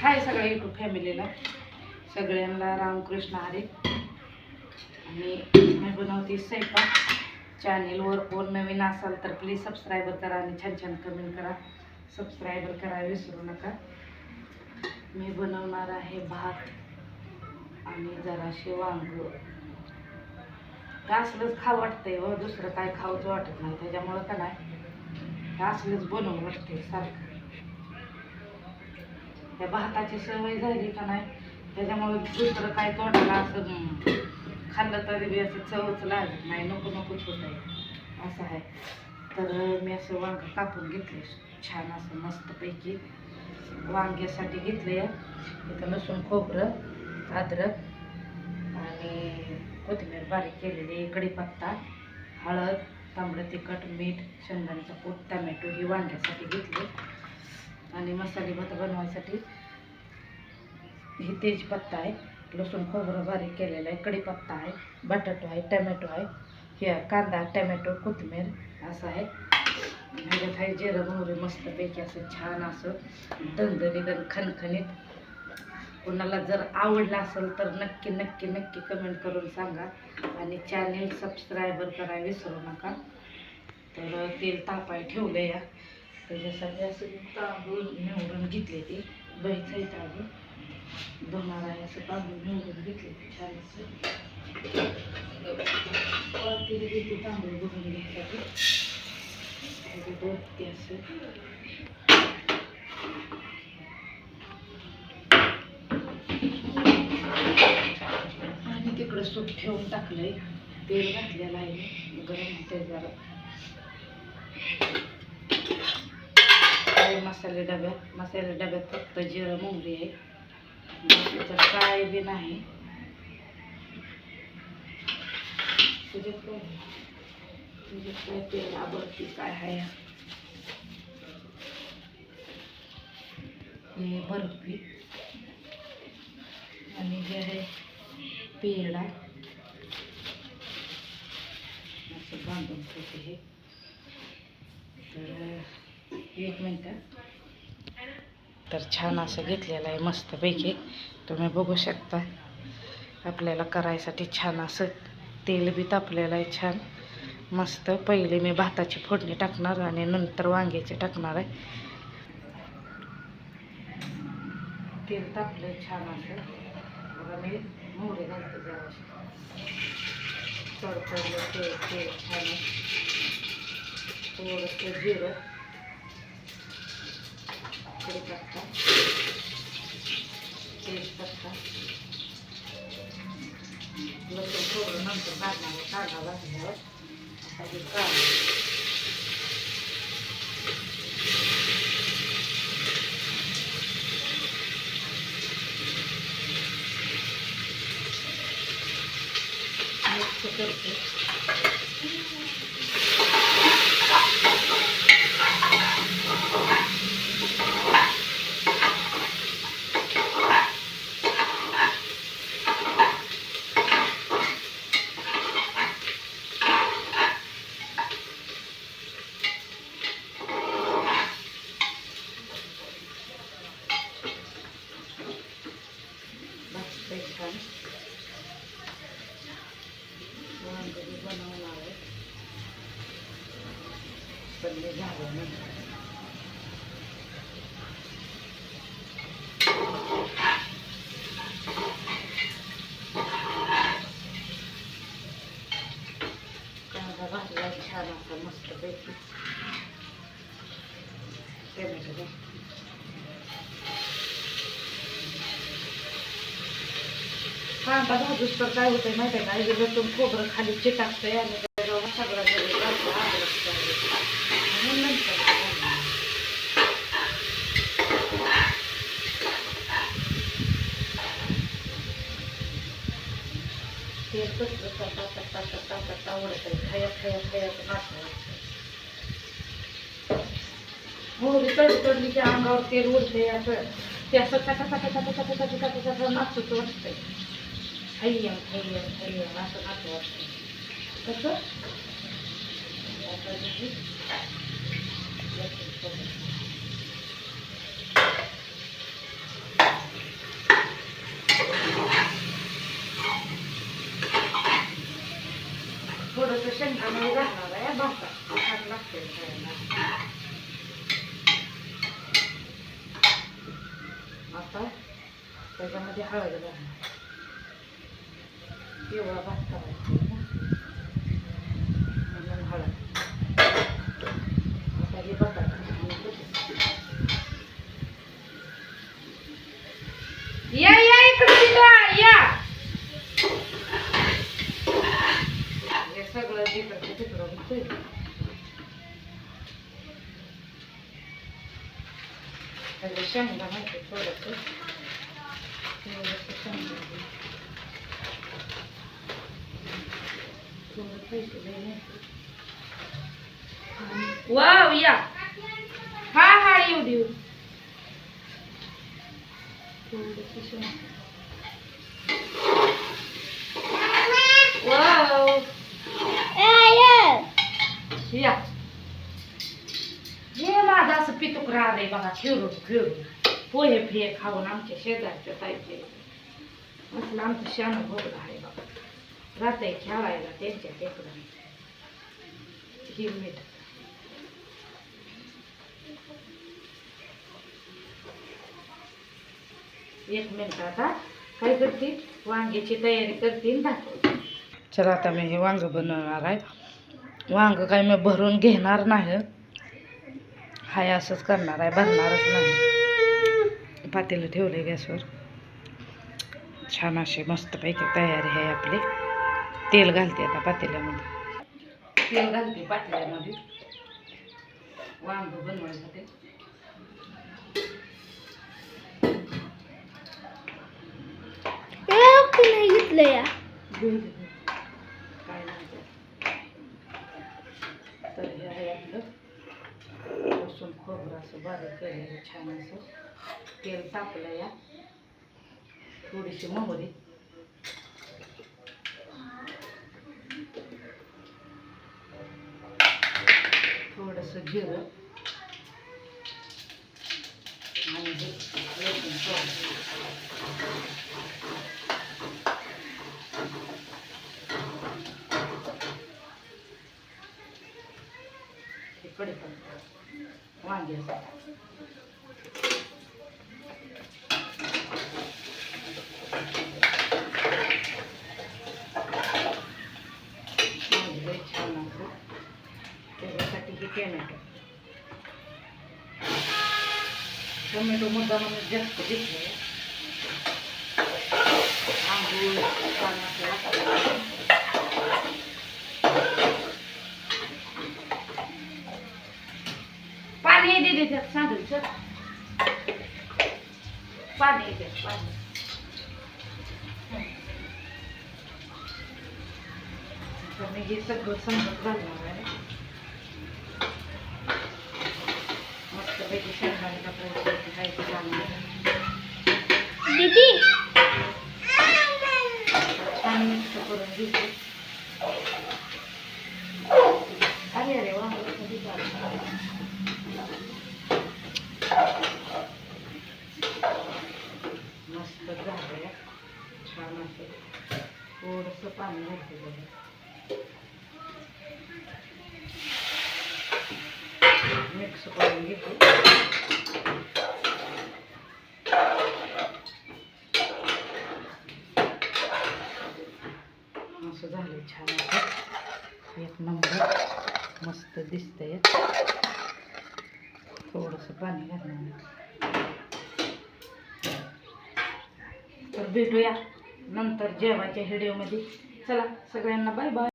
हाय सगळ्या यूट्यूब फॅमिलीला, सगळ्यांना रामकृष्ण हरी. आणि मी बनवते स्वयंपाक. चॅनेलवर कोण नवीन असाल तर प्लीज सबस्क्राईबर करा आणि छान छान कमेंट करा. सबस्क्राईबर करा विसरू नका. मी बनवणार आहे भात आणि जराशे वांग. असलंच खावं वाटतंय व दुसरं काय खावंच वाटत नाही, त्याच्यामुळं का नाही असलंच बनवून वाटते सारखं. त्या भाताची सवय झाली का नाही, त्याच्यामुळे दुसरं काय तोंडाला असं खाल्लं तरी बी असं चवच लागत नाही, नको नकोच होत आहे असं आहे. तर मी असं वांग कापून घेतले छान असं मस्तपैकी. वांग्यासाठी घेतले इथं लसूण, खोबरं, अद्रक आणि कोथिंबीर बारीक केलेली, कढीपत्ता, हळद, तांबडं तिखट, मीठ, शेंगदाण्याचा कूट, टमॅटो ही वांग्यासाठी घेतले. आणि मसाले भात बनवायसाठी ही तेजपत्ता आहे, लसूण खोबरं बारीक केलेलं आहे, कढीपत्ता आहे, बटाटो आहे, टमॅटो आहे, हे कांदा, टमॅटो, कोथिंबीर असं आहे. ह्याच्यात आहे जिरं मोहरी मस्तपैकी असं छान असं दणदणीत खणखणीत. कोणाला जर आवडलं असेल तर नक्की नक्की नक्की कमेंट करून सांगा आणि चॅनेल सबस्क्राईबर करायला विसरू नका. तर तेल तापाय ठेवलं या, त्याच्यासाठी असं तांदूळ निवडून घेतले, ते बहीच आहे तांदूळ धुणार आहे असं तांदूळ निवडून घेतले ते छान असं तांदूळ भरून घ्यायसाठी ते असं. आणि तिकडं सूप ठेवून टाकलंय, तेल घातलेलं आहे गरम होते जरा. मसाले डब्यात फक्त जिरं मोहरी आहे, तर काय बी नाही. तुझ्याकडे तेल आवडती काय आहे. हे बर्फी आणि हे आहे पेढा असं बांधून ठेवते हे. तर एक मिनटं. तर छान असं घेतलेलं आहे मस्तपैकी, तुम्ही बघू शकता. आपल्याला करायसाठी छान असं तेल बी तापलेलं आहे छान मस्त. पहिले मी भाताची फोडणी टाकणार आणि नंतर वांग्याची टाकणार आहे. तेल तापलं छान असं. बघा मी मोहरी घालते जराशी, तडतडलं तेल छान, थोडंसं जिरं, कढीपत्ता, तेजपत्ता, लसूण खोबरं नंतर घालणार, कांदा घातल्यावर आता हे काढलं. मिक्स करते. छान वांग बनवणार आहे, पल्ले झालं नाही. कांदा भाजला छान असा मस्तपैकी. टमॅटो कांदा भाजूस तर काय होतं माहिती आहे का, लसूण खोबरं खाली चिटाकतंय आणि त्याच्यावर सगळा तेल कसलं टाकता आवडत आहे, खायचं नाचवायचं. मोहरी तडतडली की अंगावर तेल उडते असं, ते असं नाचूच वाटतंय. हय्यम असं नाचू वाटतं. कसं आता त्याच्यामध्ये हळद घालणार, पिवळा भात करायचा म्हणून हळद. आता हे बटाटा या इकडे या, हे सगळं तिकडचं तिकडं होतंय. त्याला शेंगा माहिती थोडंसं शेंगा थोडं पैसे वाव या हा येऊ देऊ थोडंसं शेंगा वाव या. हे माझं असं पितुक राहिलंय बघा, खेळून पोहे फिहे खाऊन आमच्या शेजारच्या ताईचे असलं आमचं शान भोगलं आहे बघा. राहते खेळायला त्यांच्या टेकडं ही मीठ. एक मिनिट आता काय करते, वांग्याची तयारी करते दाखवते. चला आता मी हे वांग बनवणार आहे. वांग काय मी भरून घेणार नाही, हाय असंच करणार आहे, भरणारच नाही. पातेलं ठेवले गॅसवर, छान असे मस्तपैकी तयारी आहे आपली. तेल घालते आता पातेल्यामध्ये, तेल घालते पातेल्यामध्ये वांग बनवायसाठी. घेतलं या काय नाही तर हे आहे आपलं लसूण खोबरं असं बारीक केलेलं छान असं. तेल तापलं या, थोडीशी मोहरी, थोडंसं जिरं आणि लसूण कढीपत्ता वांगे छान असं. त्याच्यासाठी हे टोमॅटो मुद्दामच जास्त घेतलं. आंबूळ पाणी दे त्यात सांगेल सर, पाणी द्या पाणी. मी हे सगळं समजत घालणार आहे. मस्तपैकी शेंगदाणे टाकायचे खायचं घालणार दीदी, छान मिक्स करून घेते. अरे अरे वा मस्त झालं छान असं. थोडंसं पाणी घालते बघा, मिक्स करून घेते. असं झालं छान असं एक नंबर मस्त दिसतंय. थोडंसं पाणी घालणार. तर भेटूया नंतर जेवायच्या व्हिडिओमध्ये. चला सगळ्यांना बाय बाय.